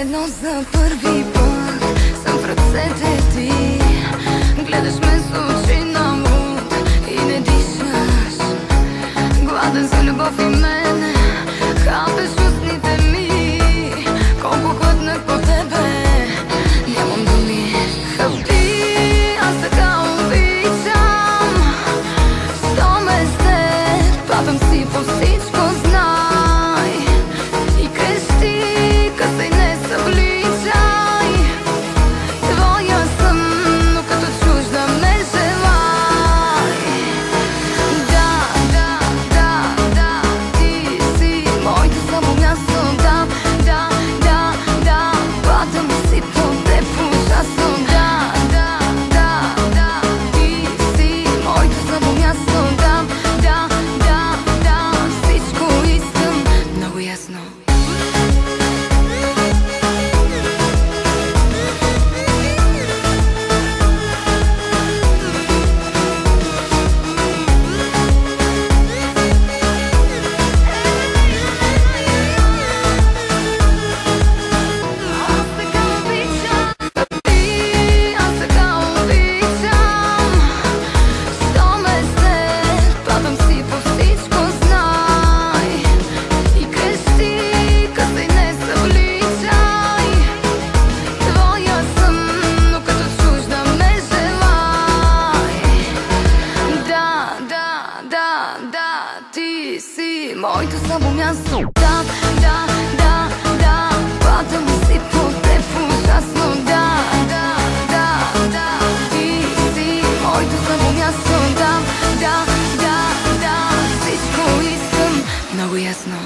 едно за първи път съм в ръцете ти. Гледаш ме с очи на луд и не дишаш. Гладен за любов и мене, хапеш устните ми. Колко глътнах по тебе, нямам думи. Хапи, аз така обичам. Що ме с теб, падам си по всичко, знай. И крещи, късай не събличай. Твоя съм, но като чужда ме желай. Да, да, да, да, ти си моето слабо място. Да, да, да, да, падам си по теб ужасно. Да, да, да, да, ти си моето слабо място. Да, да, да, да, всичко искам много ясно. Аз така обичам, аз така обичам. Що ме с теб, падам си по всичко, знай. И крещи, късай не събличай. Твоя съм, но като чужда ме желай. Да, да, да, да, ти си моето слабо място. Да, да, да, да, падам си по теб ужасно. Да, да, да, да, ти си моето слабо място. Да, да, да, да, всичко искам много ясно.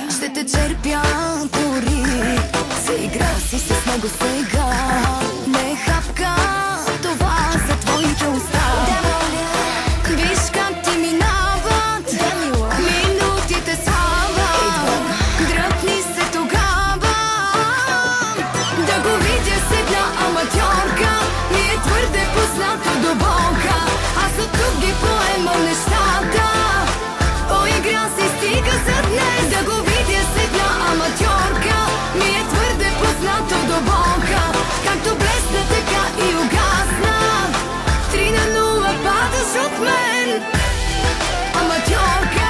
Ще те черпя дори. Заигра си с него сега. Не хапка това за твоите уста. Виж как ти минават минутите слава. Дръпни се тогава. Да го видя с една аматьорка ми е твърде познато до болка. Аз от тук ги поемам нещата. Поигра си, стига за днес. Да го видя с една аматьорка ми е твърде познато до болка. Както блесна, така и угасна. 3-0 падаш от мен. Аматьорка.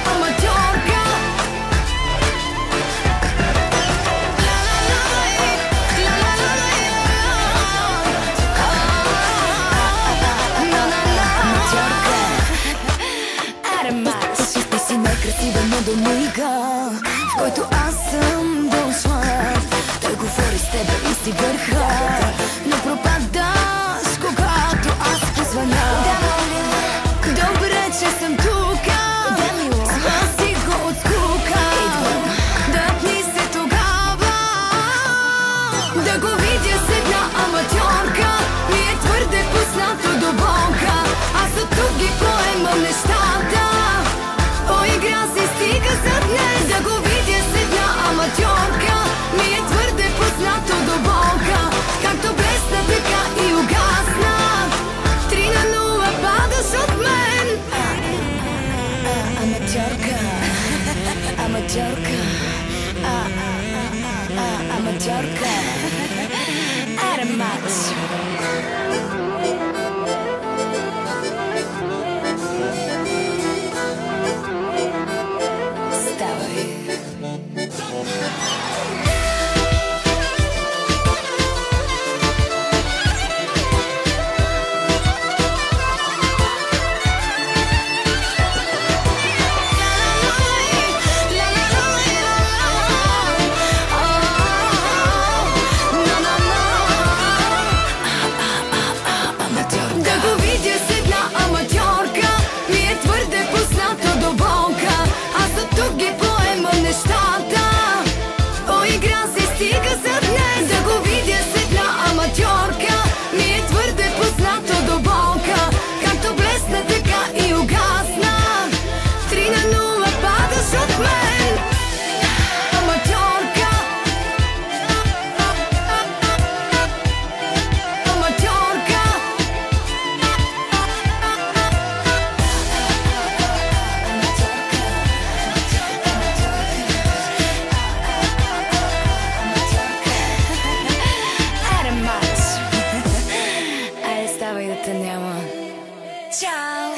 Аматьорка. Ти си некрасива, но до мига, в който аз съм дошла. Той говори с тебе и си върха, но пропадаш, когато аз позвъня. Добре, че съм тука, спаси го от скука. Дъпни се тогава. Да го видя с една аматьорка ми е твърде познато до болка. Аз от тук ги поемам нещата. Поигра си, стига за днес. Да го видя с една аматьорка ми е твърде познато до болка. Както блесна, така и угасна. 3-0 падаш от мен. Аматьорка. Аматьорка. Аматьорка. Аромат. Чао!